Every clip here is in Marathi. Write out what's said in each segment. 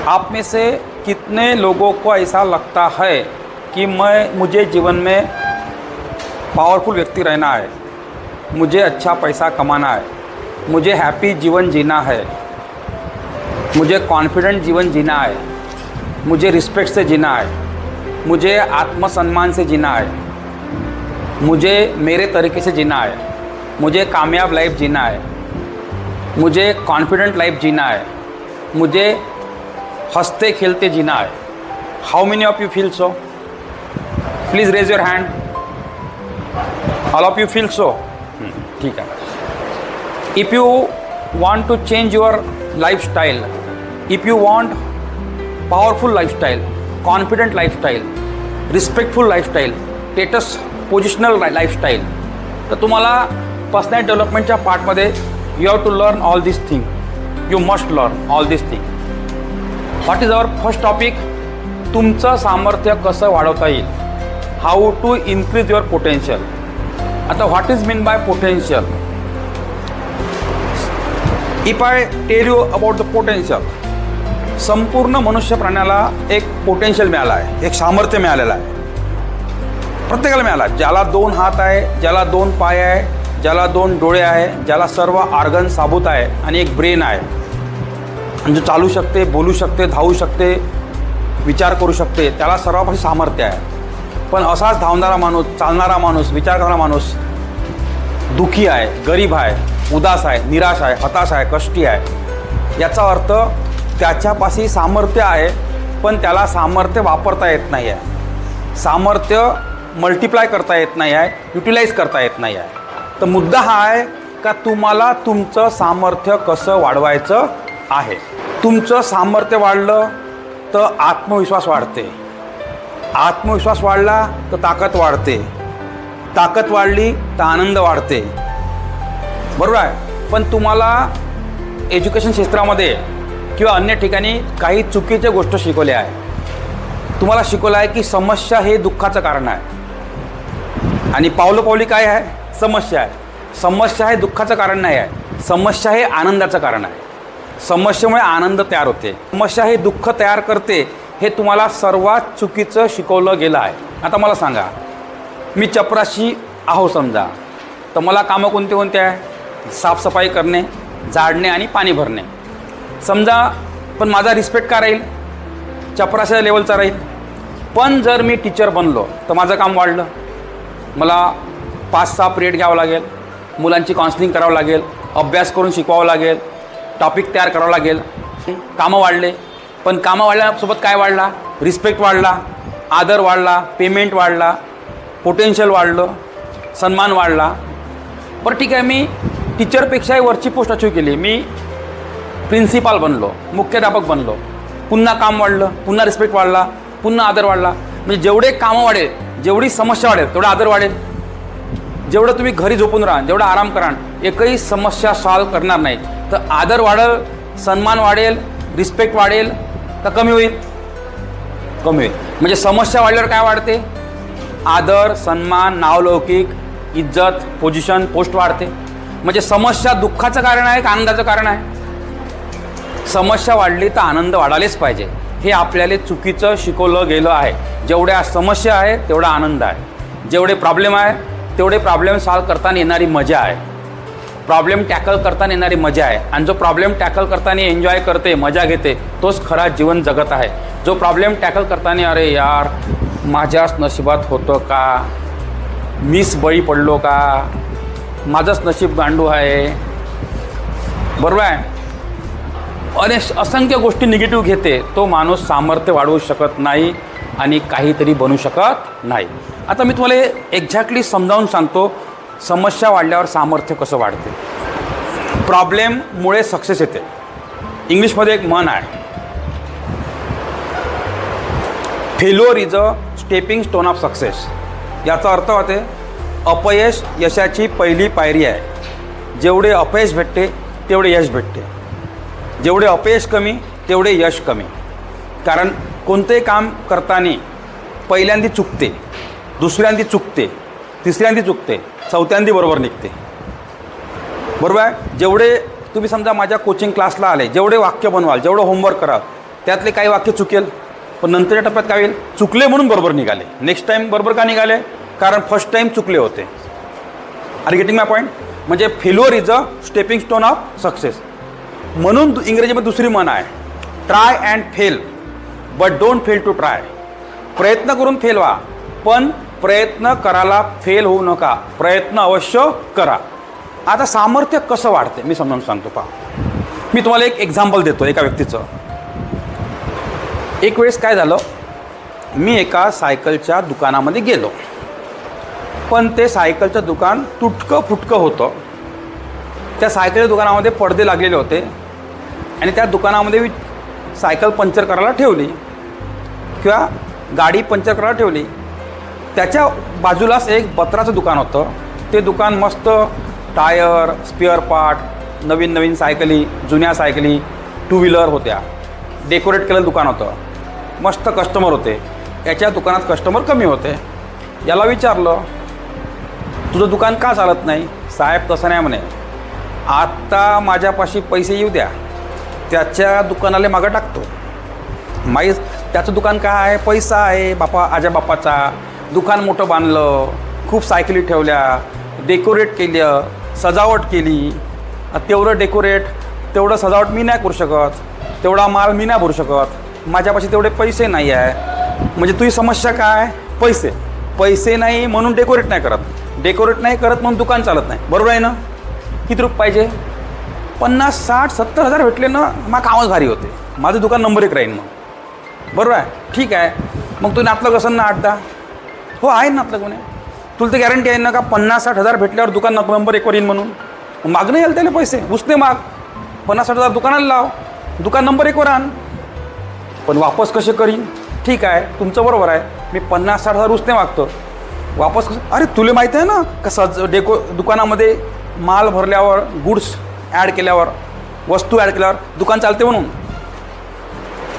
आप में से कितने लोगों को ऐसा लगता है कि मुझे जीवन में पावरफुल व्यक्ति रहना है, मुझे अच्छा पैसा कमाना है, मुझे हैप्पी जीवन जीना है, मुझे कॉन्फिडेंट जीवन जीना है, मुझे रिस्पेक्ट से जीना है, मुझे आत्मसम्मान से जीना है, मुझे मेरे तरीके से जीना है, मुझे कामयाब लाइफ जीना है, मुझे कॉन्फिडेंट लाइफ जीना है, मुझे हंसते खेलते जीना है? How many of you feel so? Please raise your hand. All of you feel so? ठीक है. If you want to change your lifestyle, if you want powerful lifestyle, confident lifestyle, respectful lifestyle, status positional lifestyle, तर तुम्हाला पर्सनॅलिटी डेव्हलपमेंटच्या पार्टमध्ये you have to learn all this thing. You must learn all this thing. What is our first topic? तुमचं सामर्थ्य कसं वाढवता येईल. How to increase your potential. आता what is mean by potential? If I tell you about the potential, संपूर्ण मनुष्य प्राण्याला एक पोटेन्शियल मिळालं आहे, एक सामर्थ्य मिळालेलं आहे. प्रत्येकाला मिळाला. ज्याला 2 हात आहे, ज्याला 2 पाय आहे, ज्याला 2 डोळे आहे, ज्याला सर्व ऑर्गन साबूत आहे आणि एक ब्रेन आहे, म्हणजे चालू शकते, बोलू शकते, धावू शकते, विचार करू शकते, त्याला सर्वांपाशी सामर्थ्य आहे. पण असाच धावणारा माणूस, चालणारा माणूस, विचार करणारा माणूस दुःखी आहे, गरीब आहे, उदास आहे, निराश आहे, हताश आहे, कष्टी आहे. याचा अर्थ त्याच्यापाशी सामर्थ्य आहे, पण त्याला सामर्थ्य वापरता येत नाही आहे, सामर्थ्य मल्टिप्लाय करता येत नाही आहे, युटिलाइज करता येत नाही आहे. तर मुद्दा हा आहे का तुम्हाला तुमचं सामर्थ्य कसं वाढवायचं आहे. तुमचं सामर्थ्य वाढलं तर आत्मविश्वास वाढते, आत्मविश्वास वाढला तर ताकद वाढते, ताकद वाढली तर आनंद वाढते. बरोबर आहे. पण तुम्हाला एज्युकेशन क्षेत्रामध्ये किंवा अन्य ठिकाणी काही चुकीच्या गोष्टी शिकवल्या आहे. तुम्हाला शिकवलं आहे की समस्या हे दुःखाचं कारण आहे, आणि पावलोपावली काय आहे? समस्या आहे. समस्या हे दुःखाचं कारण नाही आहे, समस्या हे आनंदाचं कारण आहे. समस्येमुळे आनंद तयार होते, समस्या हे दुःख तयार करते. हे तुम्हाला सर्वात चुकीचं शिकवलं गेलं आहे. आता मला सांगा, मी चपराशी आहो समजा, तर मला कामं कोणते कोणते आहे? साफसफाई करणे, झाडणे आणि पाणी भरणे समजा. पण माझा रिस्पेक्ट का राहील? चपराशा लेवलचा राहील. पण जर मी टीचर बनलो तर माझं काम वाढलं. मला 5-6 पिरियड घ्यावं लागेल, मुलांची काउन्सिलिंग करावं लागेल, अभ्यास करून शिकवावं लागेल, टॉपिक तयार करावं लागेल. कामं वाढले. पण कामं वाढल्यासोबत काय वाढला? रिस्पेक्ट वाढला, आदर वाढला, पेमेंट वाढला, पोटेन्शियल वाढलं, सन्मान वाढला. बरं ठीक आहे, मी टीचरपेक्षाही वरची पोस्ट अचीव केली, मी प्रिन्सिपाल बनलो, मुख्याध्यापक बनलो, पुन्हा काम वाढलं, पुन्हा रिस्पेक्ट वाढला, पुन्हा आदर वाढला. म्हणजे जेवढे कामं वाढेल, जेवढी समस्या वाढेल, तेवढा आदर वाढेल. जेवढं तुम्ही घरी झोपून राहा, जेवढा आराम करा, एकही समस्या सॉल्व करणार नाही, तर आदर वाढेल, सन्मान वाढेल, रिस्पेक्ट वाढेल का कमी होईल? कमी होईल. म्हणजे समस्या वाढल्यावर काय वाढते? आदर, सन्मान, नावलौकिक, इज्जत, पोझिशन, पोस्ट वाढते. म्हणजे समस्या दुःखाचं कारण आहे का आनंदाचं कारण आहे? समस्या वाढली तर आनंद वाढायलाच पाहिजे. हे आपल्याला चुकीचं शिकवलं गेलं आहे. जेवढ्या समस्या आहे तेवढा आनंद आहे, जेवढे प्रॉब्लेम आहे तेवढे प्रॉब्लेम सॉल्व करताना येणारी मजा आहे, प्रॉब्लेम टॅकल करताना येणारी मजा आहे. आणि जो प्रॉब्लेम टॅकल करताना एन्जॉय करते, मजा घेते, तोच खरा जीवन जगत आहे. जो प्रॉब्लेम टॅकल करताना अरे यार माझ्याच नशिबात होतं का, मीच बळी पडलो का, माझंच नशीब गांडू आहे, बरोबर आहे, आणि असंख्य गोष्टी निगेटिव्ह घेते, तो माणूस सामर्थ्य वाढवू शकत नाही आणि काहीतरी बनू शकत नाही. आता मी तुम्हाला एक्झॅक्टली समजावून सांगतो, समस्या वाढल्यावर सामर्थ्य कसं वाढते. प्रॉब्लेममुळे सक्सेस येते. इंग्लिशमध्ये एक म्हण आहे, failure is a stepping stone of success. याचा अर्थ होते अपयश यशाची पहिली पायरी आहे. जेवढे अपयश भेटते तेवढे यश भेटते, जेवढे अपयश कमी तेवढे यश कमी. कारण कोणतेही काम करताना पहिल्यांदी चुकते, दुसऱ्यांदी चुकते, तिसऱ्यांदी चुकते, चौथ्यांदी बरोबर निघते. बरोबर आहे. जेवढे तुम्ही समजा माझ्या कोचिंग क्लासला आले, जेवढे वाक्य बनवाल, जेवढं होमवर्क कराल, त्यातले काही वाक्य चुकेल, पण नंतरच्या टप्प्यात काय होईल, चुकले म्हणून बरोबर निघाले, नेक्स्ट टाईम बरोबर का निघाले, कारण फर्स्ट टाईम चुकले होते. Are getting my point? म्हणजे failure is a stepping stone of success. म्हणून इंग्रजीमध्ये दुसरी म्हण आहे, try and fail but don't fail to try. प्रयत्न करून फेल व्हा, पण प्रयत्न करायला फेल होऊ नका, प्रयत्न अवश्य करा. आता सामर्थ्य कसं वाढते मी समजावून सांगतो. पहा, मी तुम्हाला एक एक्झाम्पल देतो एका व्यक्तीचं. एक वेळेस काय झालं, मी एका सायकलच्या दुकानामध्ये गेलो, पण ते सायकलचं दुकान तुटकं फुटकं होतं. त्या सायकलच्या दुकानामध्ये पडदे लागलेले होते आणि त्या दुकानामध्ये मी सायकल पंक्चर करायला ठेवली किंवा गाडी पंक्चर करायला ठेवली. त्याच्या बाजूलाच एक बत्राचं दुकान होतं. ते दुकान मस्त टायर, स्पेअर पार्ट, नवीन नवीन सायकली, जुन्या सायकली, टू व्हीलर होत्या. डेकोरेट केलेलं दुकान होतं, मस्त कस्टमर होते. याच्या दुकानात कस्टमर कमी होते. याला विचारलं, तुझं दुकान का चालत नाही? साहेब तसं नाही म्हणे, आत्ता माझ्यापाशी पैसे येऊ द्या, त्याच्या दुकानाला मागं टाकतो. त्याचं दुकान काय आहे? पैसा आहे बापा, आजा बापाचा. दुकान मोठं बांधलं, खूप सायकली ठेवल्या, डेकोरेट केलं, सजावट केली. तेवढं डेकोरेट, तेवढं सजावट मी नाही करू शकत, तेवढा माल मी नाही भरू शकत, माझ्यापाशी तेवढे पैसे नाही आहे. म्हणजे तुझी समस्या काय? पैसे. पैसे नाही म्हणून डेकोरेट नाही करत, डेकोरेट नाही करत म्हणून दुकान चालत नाही. बरोबर आहे ना? किती रुपये पाहिजे? 50, 60, 70 हजार भेटले ना, मग कामच भारी होते, माझं दुकान नंबर 1 राहील मग. बरोबर आहे? ठीक आहे. मग तू नातलं कसं ना 8-10? हो आहे नातलं कोणी. तुला तर गॅरंटी आहे ना का 50-60 हजार भेटल्यावर दुकान नंबर 1 वर येईल म्हणून? मागणं यायला त्याला पैसे उसने माग, 50-60 हजार दुकानाला लाव, दुकान नंबर 1 वर आण. पण वापस कसे करीन? ठीक आहे, तुमचं बरोबर आहे, मी 50-60 हजार उसने मागतो, वापस कसं? अरे तुला माहिती आहे ना का दुकानामध्ये माल भरल्यावर, गुड्स ॲड केल्यावर, वस्तू ॲड केल्यावर दुकान चालते म्हणून.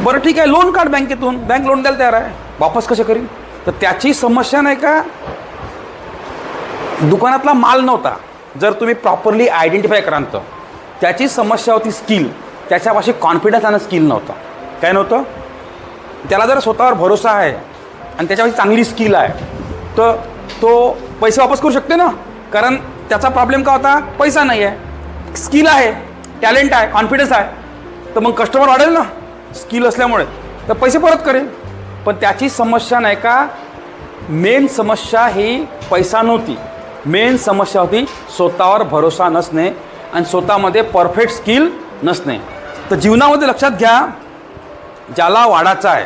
बरं ठीक आहे, लोन काढ बँकेतून, बँक लोन द्यायला तयार आहे, वापस कसे करीन? तर त्याची समस्या नाही का दुकानातला माल नव्हता, जर तुम्ही प्रॉपरली आयडेंटिफाय कराल तर. त्याची समस्या होती स्किल. त्याच्यापाशी कॉन्फिडन्स आणि स्किल नव्हता. काय नव्हतं? त्याला जर स्वतःवर भरोसा आहे आणि त्याच्यापाशी चांगली स्किल आहे तर तो पैसे वापस करू शकते ना, कारण त्याचा प्रॉब्लेम का होता? पैसा नाही आहे, स्किल आहे, टॅलेंट आहे, कॉन्फिडन्स आहे, तर मग कस्टमर वाढेल ना स्किल असल्यामुळे, तर पैसे परत करेल. पण त्याची समस्या नाही का, मेन समस्या ही पैसा नव्हती, मेन समस्या होती स्वतःवर भरोसा नसणे आणि स्वतःमध्ये परफेक्ट स्किल नसणे. तर जीवनामध्ये लक्षात घ्या, ज्याला वाढायचं आहे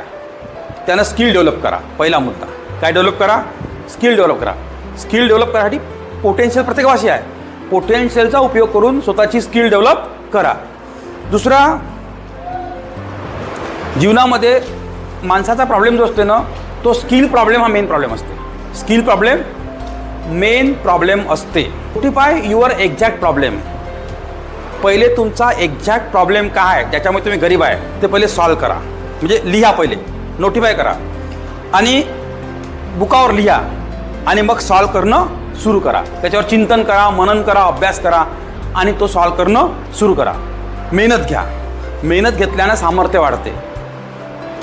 त्यानं स्किल डेव्हलप करा. पहिला मुद्दा काय डेव्हलप करा? स्किल डेव्हलप करा. स्किल डेव्हलप करायसाठी पोटेन्शियल प्रत्येकाशी आहे, पोटेन्शियलचा उपयोग करून स्वतःची स्किल डेव्हलप करा. दुसरा, जीवनामध्ये माणसाचा प्रॉब्लेम जो असते ना, तो स्किल प्रॉब्लेम हा मेन प्रॉब्लेम असते. स्किल प्रॉब्लेम मेन प्रॉब्लेम असते. Notify your exact problem. पहिले तुमचा एक्झॅक्ट प्रॉब्लेम काय आहे, ज्याच्यामुळे तुम्ही गरीब आहे, ते पहिले सॉल्व करा. म्हणजे लिहा, पहिले नोटिफाय करा आणि बुकावर लिहा आणि मग सॉल्व करणं सुरू करा. त्याच्यावर चिंतन करा, मनन करा, अभ्यास करा आणि तो सॉल्व करणं सुरू करा. मेहनत घ्या. मेहनत घेतल्यानं सामर्थ्य वाढते.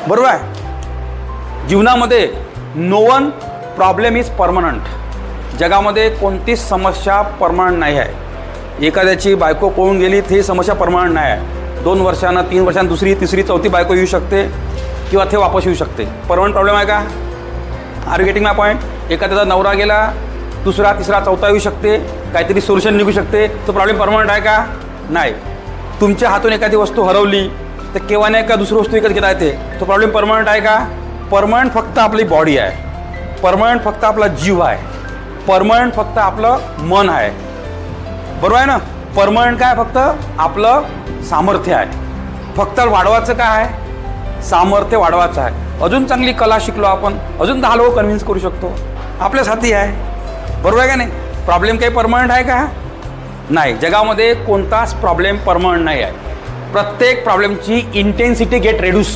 बरोबर आहे? जीवनामध्ये no one problem is permanent. जगामध्ये कोणतीच समस्या परमनंट नाही आहे. एखाद्याची बायको पळून गेली ती समस्या परमनंट नाही आहे. 2 वर्षांना, 3 वर्षांना दुसरी, तिसरी, चौथी बायको येऊ शकते किंवा ते वापस येऊ शकते. परमनंट प्रॉब्लेम आहे का? R getting my point? एखाद्याचा नवरा गेला, दुसरा, तिसरा, चौथा येऊ शकते, काहीतरी सोल्युशन निघू शकते. तो प्रॉब्लेम परमनंट आहे का? नाही. तुमच्या हातून एखादी वस्तू हरवली तर केव्हा नाही का दुसरी वस्तू विकत घेता येते. तो प्रॉब्लेम परमनंट आहे का? परमनंट फक्त आपली बॉडी आहे, परमनंट फक्त आपला जीव आहे, परमनंट फक्त आपलं मन आहे. बरोबर आहे ना? परमनंट काय? फक्त आपलं सामर्थ्य आहे. फक्त वाढवायचं काय आहे? सामर्थ्य वाढवायचं आहे. अजून चांगली कला शिकलो आपण, अजून 10 लोक कन्व्हिन्स करू शकतो, आपल्या साथी आहे. बरोबर आहे का नाही? प्रॉब्लेम काही परमनंट आहे का? नाही. जगामध्ये कोणताच प्रॉब्लेम परमनंट नाही आहे. प्रत्येक प्रॉब्लेमची इंटेन्सिटी गेट रेड्यूस.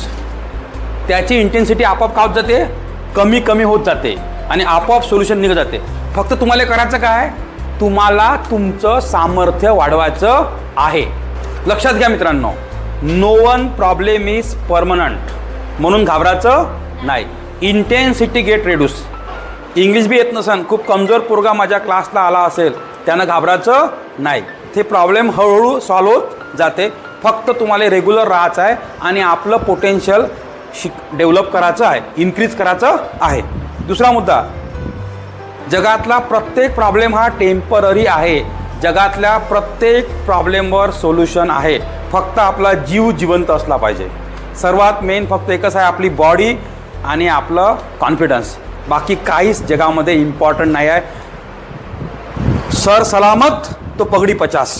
त्याची इंटेन्सिटी आपोआप काय होत जाते? कमी कमी होत जाते आणि आपोआप सोल्युशन निघत जाते. फक्त तुम्हाला करायचं काय? तुम्हाला तुमचं सामर्थ्य वाढवायचं आहे. लक्षात घ्या मित्रांनो, no one problem is permanent, म्हणून घाबरायचं नाही. Intensity get reduce. इंग्लिश बी येत नसन, खूप कमजोर पोरगा माझ्या क्लासला आला असेल, त्यानं घाबरायचं नाही. ते प्रॉब्लेम हळूहळू सॉल्व होत जाते. फक्त तुम्हाला रेग्युलर राहायचं आहे आणि आपलं पोटेन्शियल डेव्हलप करायचं आहे, इन्क्रीज करायचं आहे. दुसरा मुद्दा, जगातला प्रत्येक प्रॉब्लेम हा टेम्पररी आहे. जगातल्या प्रत्येक प्रॉब्लेमवर सोल्युशन आहे. फक्त आपला जीव जिवंत असला पाहिजे. सर्वात मेन फक्त एकच आहे, आपली बॉडी आणि आपलं कॉन्फिडन्स. बाकी काहीच जगामध्ये इम्पॉर्टंट नाही आहे. सर सलामत तो पगडी 50.